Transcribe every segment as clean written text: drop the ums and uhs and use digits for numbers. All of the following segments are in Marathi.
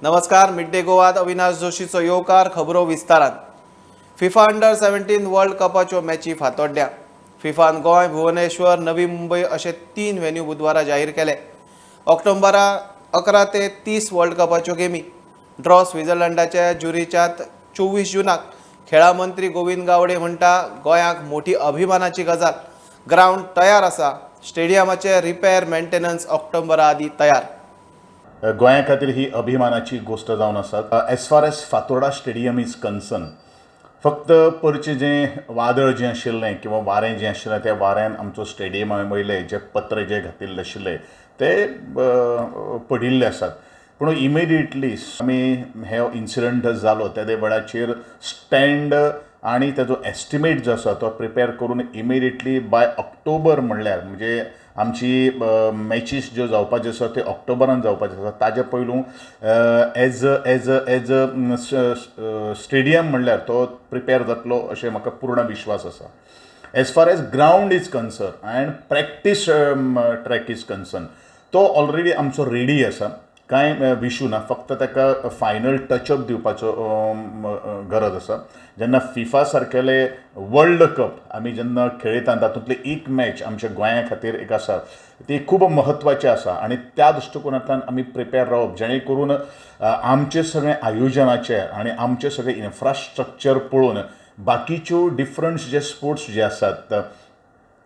नमस्कार. मिड डे गोवात अविनाश जोशीचो येवकार. खबरो विस्तारान. फिफा अंडर 17 वर्ल्ड कपाच्यो मॅची फातोड्ड्या. फिफान गोंय, भुवनेश्वर, नवी मुंबई अशे 3 वेन्यू बुधवारा जाहीर केले. ऑक्टोबर 11 ते 30 वर्ल्ड कपाच्यो गेमी. ड्रॉ स्वित्झर्लंडाच्या ज्युरिचात 24 जूनाक. खेळा मंत्री गोविंद गावडे म्हणटा गोंयाक मोठी अभिमानाची गजाल. ग्राउंड तयार आसा. स्टेडियमाचे रिपेर मेंटेनन्स ऑक्टोबरा आदी तयार. गोंया खातीर ही अभिमानाची गोष्ट जावन आसा. As far as Fatorda stadium is concern, फक्त परचें जें वादळ जें आशिल्लें किंवा वारें जें आशिल्लें त्या वाऱ्यान आमचो स्टेडियमा वयले जे पत्र जे घातिल्ले आशिल्ले ते पडिल्ले आसात. पूण इमिडिएटली आमी हे इन्सिडंट जालो त्या वेळाचेर स्टँड आनी ताजो एस्टिमेट जो आसा तो प्रिपेर करून इमिडिएटली बाय ऑक्टोबर म्हणल्यार म्हणजे आमची मॅचीस ज्यो जावपाच्यो आसा त्यो ऑक्टोबरान जावपाच्यो आसा ताजे पयलू एज स्टेडियम म्हणल्यार तो प्रिपेर जातलो अशें म्हाका पूर्ण विश्वास आसा. As far as ground is concern and practice track is concern तो ऑलरेडी आमचो रेडी आसा. कांय विशू ना, फक्त ताका फायनल टचअप दिवपाचो गरज आसा. जेन्ना फिफा सारकेले वर्ल्ड कप आमी जेन्ना खेळयता तातूंतली एक मॅच आमच्या गोंया खातीर एक आसा ती खूब म्हत्वाची आसा आनी त्या दृश्टिकोनांतल्यान आमी प्रिपेर रावप जेणे करून आमचे सगळे आयोजनाचे आनी आमचे सगळे इन्फ्रास्ट्रक्चर पळोवन बाकीच्यो डिफरंट जे स्पोर्ट्स जे आसात,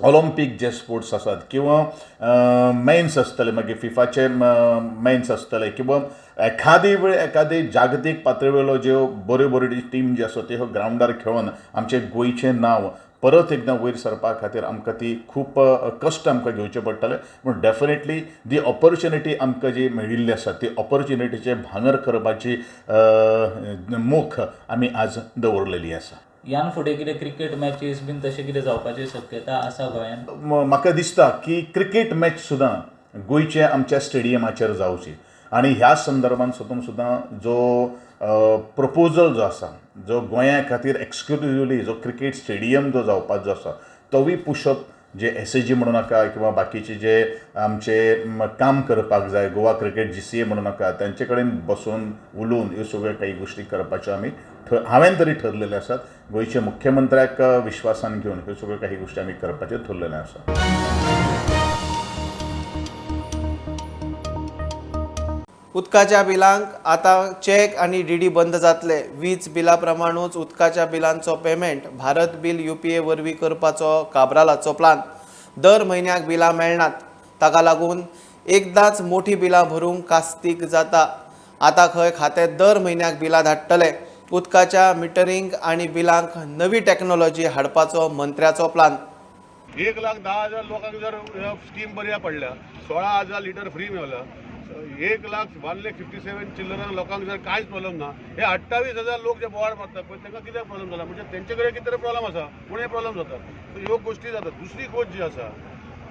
ऑलिंपीक जे स्पोर्ट्स आसात किंवा मेन्स आसतले मागीर फिफाचे मेन्स आसतले किंवा एखादी जागतीक पातळी वयलो ज्यो बऱ्यो बऱ्यो टीम जी आसा त्यो ग्राउंडार खेळून आमचे गोंयचें नांव परत एकदां वयर सरपा खातीर आमकां ती खूब कश्ट आमकां घेवचे पडटले. पूण डेफिनेटली दी ऑपॉर्च्युनिटी आमकां जी मेळिल्ली आसा ती ऑपॉर्च्युनिटीचे भांगर करपाची मोख आमी आज दवरलेली आसा. ह्यान फुडें कितें क्रिकेट मॅचीस बीन तशें कितें जावपाची शक्यता आसा गोंयांत? म्हाका दिसता की क्रिकेट मॅच सुद्दां गोंयच्या आमच्या स्टेडियमाचेर जावची आनी ह्या संदर्भान सुद्दां जो प्रपोजल जो आसा जो गोंया खातीर एक्सक्लुझिवली जो क्रिकेट स्टेडियम जो जावपाचो आसा तोवूय पुशप जे एसएजी म्हणू नाका किंवा बाकीचे जे आमचे काम करपाक जाय गोवा क्रिकेट GCA म्हणू नाका तांचे कडेन बसून उलोवन ह्यो सगळ्यो काही गोश्टी करपाच्यो आमी हांवें तरी ठरलेले आसात. गोंयचे मुख्यमंत्र्याक विश्वासान घेवन ह्यो सगळ्यो काही गोश्टी आमी करपाच्यो ठरलेले आसा. उदकाच्या बिलांक आतां चॅक आनी DD बंद जातले. वीज बिला प्रमाणूच उदकाच्या बिलांचो पेमेंट भारत बील UPA वरवीं करपाचो काब्रालाचो प्लान. दर म्हयन्याक बिलां मेळनात, ताका लागून एकदांच मोठी बिलां भरूंक कास्तीक जाता. आतां खंय खाते दर म्हयन्याक बिलां धाडटले. उदकाच्या मिटरिंग आनी बिलांक नवी टॅक्नॉलॉजी हाडपाचो मंत्र्याचो प्लान. 1,10,000 लोकांक जर स्कीम बऱ्या पडल्या, 16,000 लिटर फ्री मेळ्ळा, 1,57,057 चिल्लर लोकांक जर कांयच प्रॉब्लेम ना, हे 28,000 लोक जे बोवाळ मारतात पळय तांकां कितें प्रॉब्लेम जाला म्हणजे तेंचे कडेन कितें प्रॉब्लेम आसा पूण हे प्रॉब्लेम जाता. सो ह्यो गोश्टी जातात. दुसरी गोष्ट जी आसा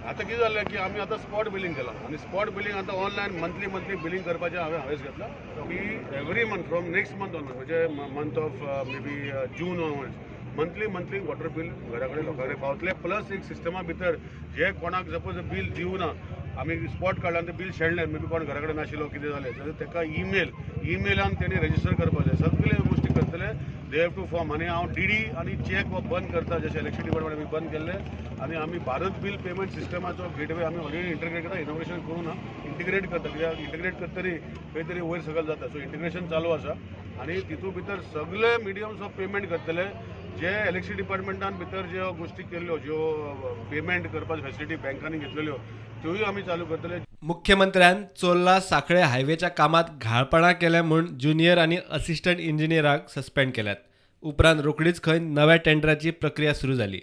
आतां कितें जालें की आमी आतां स्पॉट बिलींग केलां आनी स्पॉट बिलींग आतां ऑनलायन मंथली बिलींग करपाचें हांवें हवेस घेतला की every month from next month onward म्हणजे month of may be June onwards monthly water bill घरा कडेन लोकां कडेन पावतलें. प्लस एक सिस्टमा भितर जे कोणाक सपोज बील दिवना आमी स्पॉट काडला ते बील शेणलें मे बी कोण घरा कडेन नाशिल्लो कितें जालें जाल्यार ताका ईमेलान तेणी रजिस्टर करपाचें सगळे गोश्टी करतले. दे हॅव टू फॉर्म आनी हांव DD आनी चॅक बंद करता जशें इलेक्ट्रिसिटी डिपार्टमेंट आमी बंद केल्ले आनी आमी भारत बील पेमेंट सिस्टमाचो गेटवे आमी ऑलरेडी इंटिग्रेट करता. इनोव्हेशन करून इंटिग्रेट करता कित्याक इंटिग्रेट करतरी खंय तरी वयर सकयल जाता. सो इंटिग्रेशन चालू आसा आनी तितूंत भितर सगळे मिडियम्स ऑफ पेमेंट करतले. जे इलेक्ट्रिसिटी डिपार्टमेंटान भितर ज्यो गोश्टी केल्ल्यो ज्यो पेमेंट करपाच्यो फॅसिलिटी बँकांनी घेतलेल्यो त्योय आमी चालू करतले. मुख्यमंत्र्यान चोरला सांखळे हायवेच्या कामात घाळपणां केल्या म्हूण ज्युनियर आनी असिस्टंट इंजिनियरांक सस्पेंड केल्यात. उपरांत रोखडीच खंय नव्या टेंडराची प्रक्रिया सुरू जाली.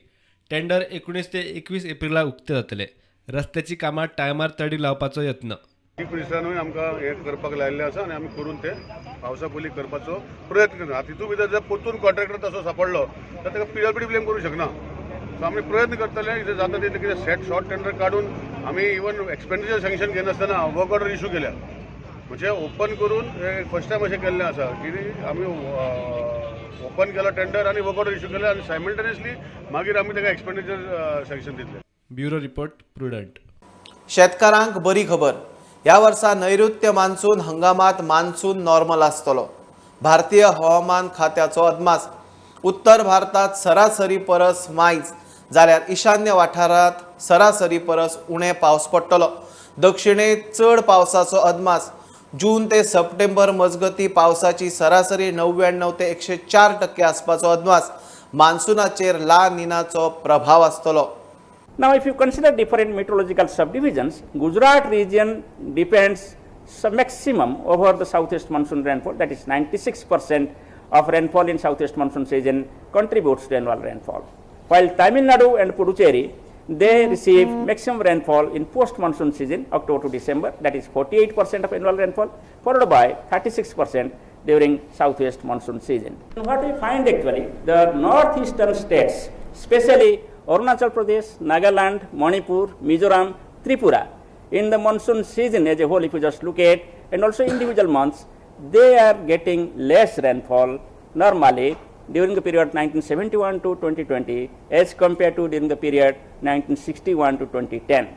टेंडर 19 ते 21 एप्रिलाक उक्ते जातले. रस्त्याची कामां टायमार तडी लावपाचो यत्न. पुलिसांनूय आमकां हे करपाक लायिल्लें आसा आनी आमी करून ते पावसा पयलीं करपाचो प्रयत्न करता. तितूंत भितर जर परतून कॉन्ट्रॅक्टर तसो सांपडलो तर ताका PWD ब्लेम करूंक शकना. सो आमी प्रयत्न करतले कितें जाता तितलें कितें शॉर्ट टेंडर काडून आमी इवन एक्सपेंडिचर सँक्शन घेनासतना वर्क ऑर्डर इशू केल्या म्हणजे ओपन करून फर्स्ट टायम अशें केल्लें आसा की आमी ओपन केलो टेंडर आनी वर्क ऑर्डर इशू केले आनी सायमल्टेनियसली मागीर आमी ताका एक्सपेंडिचर सँक्शन दितले. Bureau report prudent. शेतकारांक बरी खबर. ह्या वर्सा नैऋत्य मान्सून हंगामात मान्सून नॉर्मल आसतलो. भारतीय हवामान खात्याचो अदमास उत्तर भारतात सरासरी परस मायज जाल्यार ईशान्य वाठारात सरासरी परस उणे पावस पडटलो. दक्षिणेत चड पावसाचो अदमास. जून ते सप्टेंबर मजगती पावसाची सरासरी 99 ते 104% आसपाचो अदमास. मान्सूनाचेर ला निनाचो प्रभाव आसतलो. Now, if you consider different meteorological subdivisions, Gujarat region depends some maximum over the southwest monsoon rainfall, that is 96% of rainfall in southwest monsoon season contributes to annual rainfall. While Tamil Nadu and Puducherry, they receive maximum rainfall in post-monsoon season, October to December, that is 48% of annual rainfall, followed by 36% during southwest monsoon season. What we find actually, the northeastern states, especially Arunachal Pradesh, Nagaland, Manipur, Mizoram, Tripura, in the monsoon season as a whole, if you just look at, and also individual months, they are getting less rainfall normally during the period 1971 to 2020 as compared to during the period 1961 to 2010.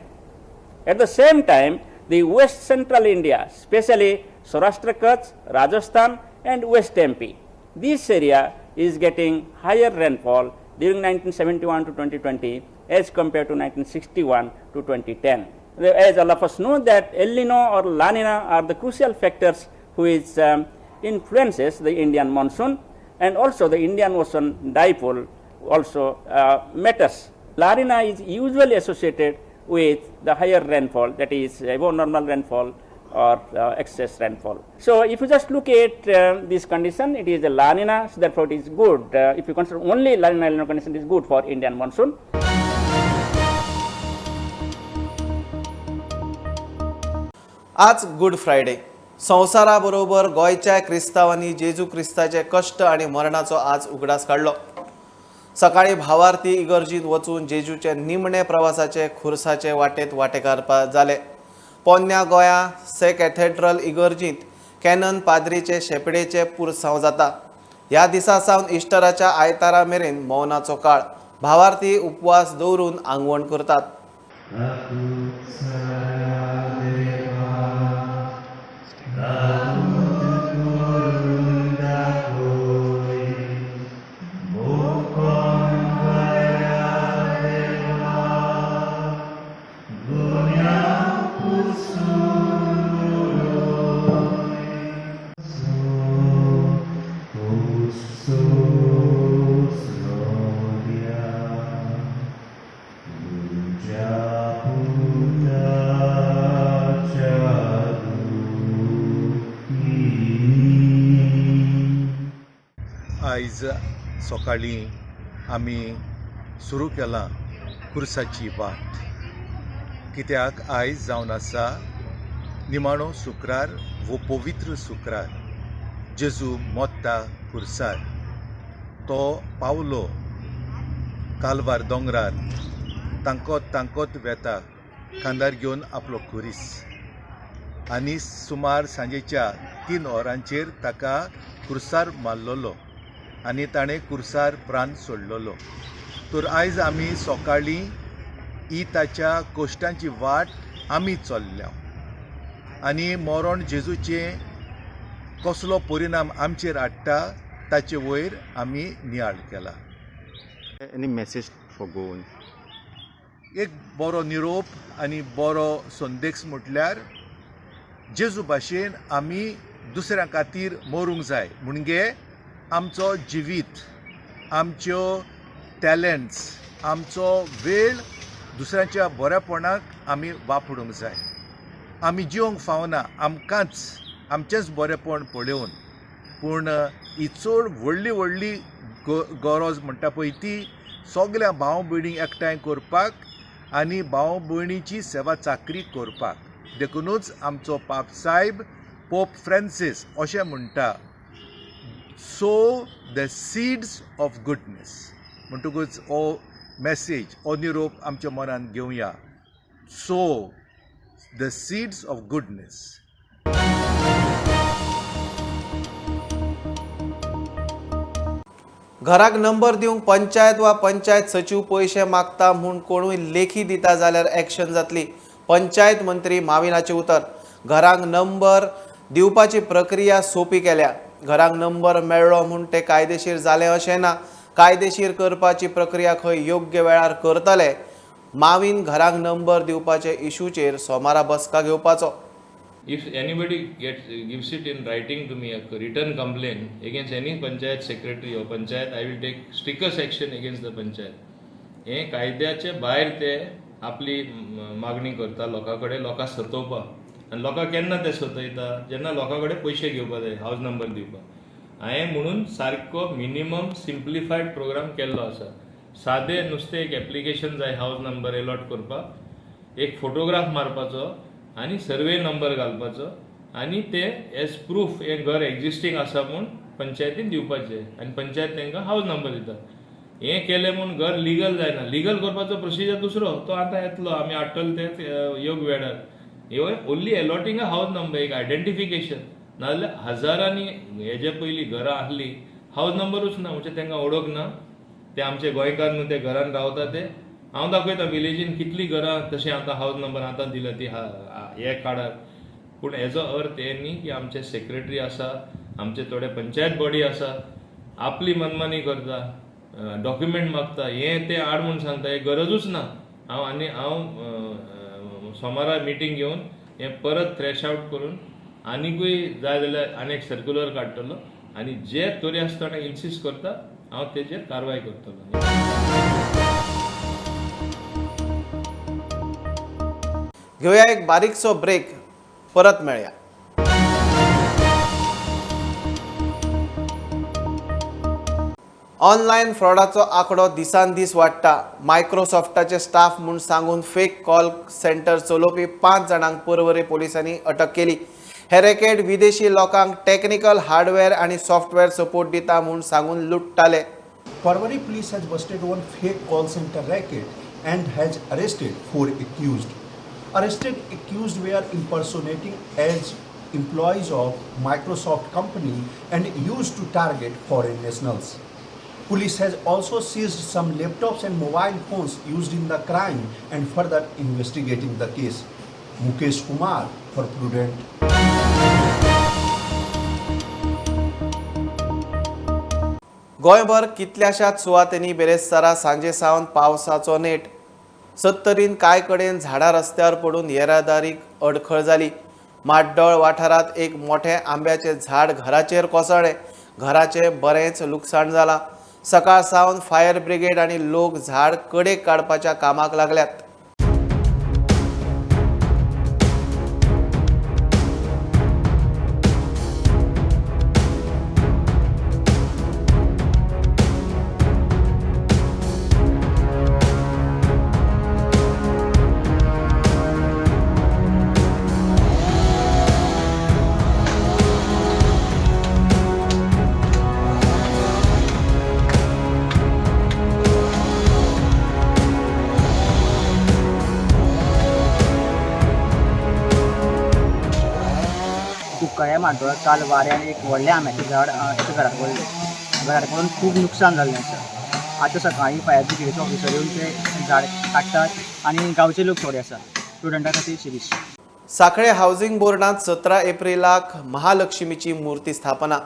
At the same time, the West Central India, especially Saurashtra Kutch, Rajasthan and West MP, this area is getting higher rainfall during 1971 to 2020 as compared to 1961 to 2010. As all of us know that El Nino or La Nina are the crucial factors which influences the Indian monsoon, and also the Indian Ocean dipole also matters. La Nina is usually associated with the higher rainfall, that is above normal rainfall or excess rainfall. So if you just look at this condition, it is a La Nina, so therefore it is good. If you consider only La Nina, El Nino condition, it is good for Indian monsoon. आज गुड फ्रायडे. संवसाराबरोबर गोंयच्या क्रिस्तांवांनी जेजू क्रिस्ताचे कश्ट आणि मरणाचो आज उगडास काडलो. सकाळी भावार्थी इगर्जीत वचून जेजूचे निमणे प्रवासाचे खुर्साचे वाटेत वांटेकार जाले. पोन्न्या गोंया से कॅथेड्रल इगर्जीत कॅनन पाद्रीचे शेपडेचे पुरसांव जाता. ह्या दिसा सावन इस्टराच्या आयतारा मेरेन मौनाचो काळ. भावार्थी उपवास दवरून आंगवण करतात. आयज सकाळीं आमी सुरू केलां खुर्साची वाट. कित्याक आयज जावन आसा निमाणो शुक्रार वो पवित्र शुक्रार. जेजू मोत्ता खुर्सार. तो पावलो कालवार दोंगरार. तांकोत वेता खांदार घेवन आपलो खुरीस. आनी सुमार सांजेच्या 3 वरांचेर ताका खुर्सार मारलोलो आनी ताणें खुर्सार प्राण सोडलोलो. तर आयज आमी सकाळीं ही ताच्या कोश्टांची वाट आमी चल्ल्या आनी मरण जेजूचे कसलो परिणाम आमचेर हाडटा ताचे वयर आमी नियाळ केला. Any message for Goan? एक बरो निरोप आनी बरो संदेश म्हटल्यार जेजू भाशेन आमी दुसऱ्यां खातीर मरूंक जाय. म्हणजे आमचो जिवीत, आमच्यो टॅलंट्स, आमचो वेळ दुसऱ्यांच्या बऱ्यापणाक आमी वापरूंक जाय. आमी जिवंक फावना आमकांच आमचेंच बरेपण पळोवन, पूण ही चड व्हडली गरज म्हणटा पळय ती सगळ्या भाव भयणीक एकठांय करपाक आनी भाव भयणीची सेवा चाकरी करपाक. देखूनच आमचो पाप साहेब पोप फ्रांसीस अशें म्हणटा, so the seeds of goodness. म्हणटकूच हो मॅसेज, हो निरोप आमच्या मनान घेवया. So the seeds of goodness. घराक नंबर दिवंक पंचायत वा पंचायत सचिव पयशे मागता म्हूण कोणूय लेखी दिता जाल्यार एक्शन जातली. पंचायत मंत्री माविनाचे उतर. घरांक नंबर दिवपाची प्रक्रिया सोपी केल्या. घरांक नंबर मेळ्ळो म्हूण ते कायदेशीर जालें अशें ना. कायदेशीर करपाची प्रक्रिया खंय योग्य वेळार करतले. मावीन घरांक नंबर दिवपाचे इशूचेर सोमारा बसका घेवपाचो. If anybody gives it in writing to me, a written complaint against any panchayat secretary or panchayat, I will take strictest action against the panchayat. हे कायद्याचे भायर ते आपली मागणी करता लोकां कडेन, लोकांक सतोवपाक. आनी लोकांक केन्ना ते सतयता? जेन्ना लोकां कडेन पयशे घेवपा जाय हावज नंबर दिवपाक. हांवें म्हणून सारको मिनिमम सिम्प्लिफायड प्रोग्राम केल्लो आसा. सादें नुस्तें एक एप्लिकेशन जाय हावज नंबर अलॉट करपाक, एक फोटोग्राफ मारपाचो आनी सर्वे नंबर घालपाचो आनी ते एज प्रूफ हे घर एक्झिस्टींग आसा म्हूण पंचायतीन दिवपाचें आनी पंचायत तांकां हावज नंबर दिता. हें केलें म्हूण घर लिगल जायना. लिगल करपाचो प्रोसिजर दुसरो, तो आतां येतलो, आमी हाडटले ते योग्य वेळार. हे ओन्ली अलॉटींग अ हावज नंबर, एक आयडेंटिफिकेशन. नाजाल्यार हजारांनी हेजे पयलीं घरां आहलीं हावज नंबरूच ना, म्हणजे तांकां वळख ना. ते आमचे गोंयकार न्हू, ते घरान रावता ते. हांव दाखयता विलेजीन कितलीं घरां तशें आतां हावज नंबर आतां दिल्या ती हे काडार. पूण हेजो अर्थ हे न्ही की आमचे सेक्रेटरी आसा, आमचे थोडे पंचायत बॉडी आसा, आपली मनमानी करता, डॉक्युमेंट मागता, हें ते हाड म्हूण सांगता. हे गरजूच ना. हांव सोमारा मिटींग घेवन हें परत थ्रॅश आवट करून आनिकूय जाय जाल्यार आनीक सर्क्युलर काडटलो आनी जे तोरी आसतना इन्सिस्ट करता हांव तेजेर कारवाय करतलो. घेऊया एक बारीकसो ब्रेक, परत मेळया. ऑनलायन फ्रॉडाचो आंकडो दिसान दीस वाडटा. मायक्रोसॉफ्टाचे स्टाफ म्हूण सांगून फेक कॉल सेंटर चलोवपी 5 जाणांक पर्वरी पोलिसांनी अटक केली. हे रॅकेट विदेशी लोकांक टॅक्निकल हार्डवेअर आणि सॉफ्टवेअर सपोर्ट दिता म्हूण सांगून लुट्टाले. Parwari police has busted one fake call center racket and has arrested 4 accused. Arrested accused were impersonating as employees of Microsoft company and used to target foreign nationals. Police has also seized some laptops and mobile phones used in the crime and further investigating the case. Mukesh Kumar for Prudent. गोंयभर कितल्याशाच सुवातेनी बेरेस्तारा सांजे सावन पावसाचो नेट. 70 कांय कडेन झाडां रस्त्यावर पडून येरादारीक अडखळ जाली. माड्डोळ वाठारांत एक मोठे आंब्याचे झाड घराचेर कोसळ्ळें. घराचे बरेंच लुकसाण जालां. सकाळ सावन फायर ब्रिगेड आनी लोक झाड कडेक काडपाच्या कामाक लागल्यात. कुंकळ्या माड्डोळा काल वाऱ्यान एक व्हडलें आंब्याचें झाड एका घराक पडलें. घराक पडून खूब नुकसान जाल्लें आसा. आतां सकाळीं फायर ब्रिगेडीचे ऑफिसर येवन ते झाड काडटात आनी गांवचे लोक थोडे आसा. स्टुडंटा खातीर शिरीश. सांखळे हावजिंग बोर्डांत 17 एप्रिलाक महालक्ष्मीची मुर्ती स्थापना.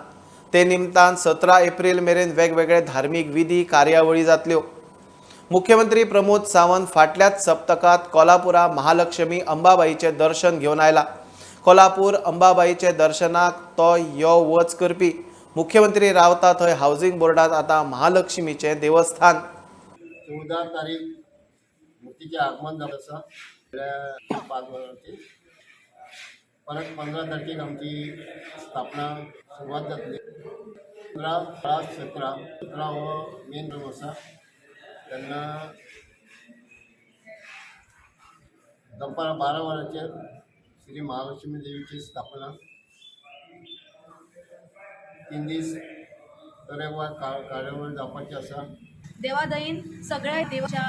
ते निमतान 17 एप्रिल मेरेन वेगवेगळे धार्मीक विधी कार्यावळी जातल्यो. मुख्यमंत्री प्रमोद सावंत फाटल्याच सप्तकात कोल्हापुरा महालक्ष्मी अंबाबाईचे दर्शन घेवन आयला. कोल्हापूर अंबाबाईचे दर्शनाक तो यो वच करपी. मुख्यमंत्री रावता थंय हावजिंग बोर्डांत आता महालक्ष्मीचें देवस्थान. 14 तारीख मुर्तीचें आगमन जालें आसा. 5 वरांचेर परत 15 तारखेक आमची स्थापना सुरवात जातली. 17 हो मेन रूम आसा. तेन्ना दनपारां 12 वरांचेर श्री महालक्ष्मी देवीची स्थापना. 3 दीस तरेकवार कार्यावळ जावपाची आसा. देवादयेन सगळ्या देवाच्या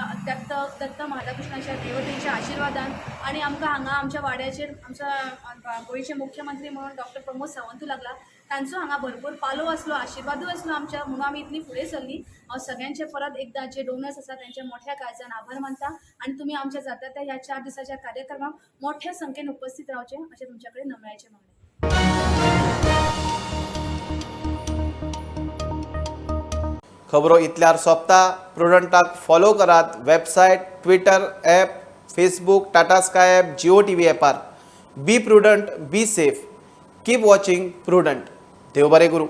दत्त महाराकृष्णाच्या देवतेच्या आशिर्वादान आणि आमकां हांगा आमच्या वाड्याचेर आमच्या गोंयचे मुख्यमंत्री म्हणून डॉक्टर प्रमोद सावंत लागला, तांचो हांगा भरपूर पालो आसलो, आशिर्वादूय आसलो आमच्या, म्हणून आमी इतली फुडें सरली. हांव सगळ्यांचे परत एकदा जे डोनर्स आसा त्यांचे मोठ्या काळजान आभार मानता आणि तुम्ही आमच्या जाता त्या ह्या 4 दिसाच्या कार्यक्रमाक मोठ्या संख्येन उपस्थित रावचे अशें तुमचे कडेन नम्रायेचे मागणे. खबरो इतल्यार सोंपता. प्रुडंटाक फॉलो करात. Website, Twitter, app, Facebook, Tata Sky app, Jio TV ॲपार. Be Prudent, be safe. Keep watching Prudent. देव बरें करूं.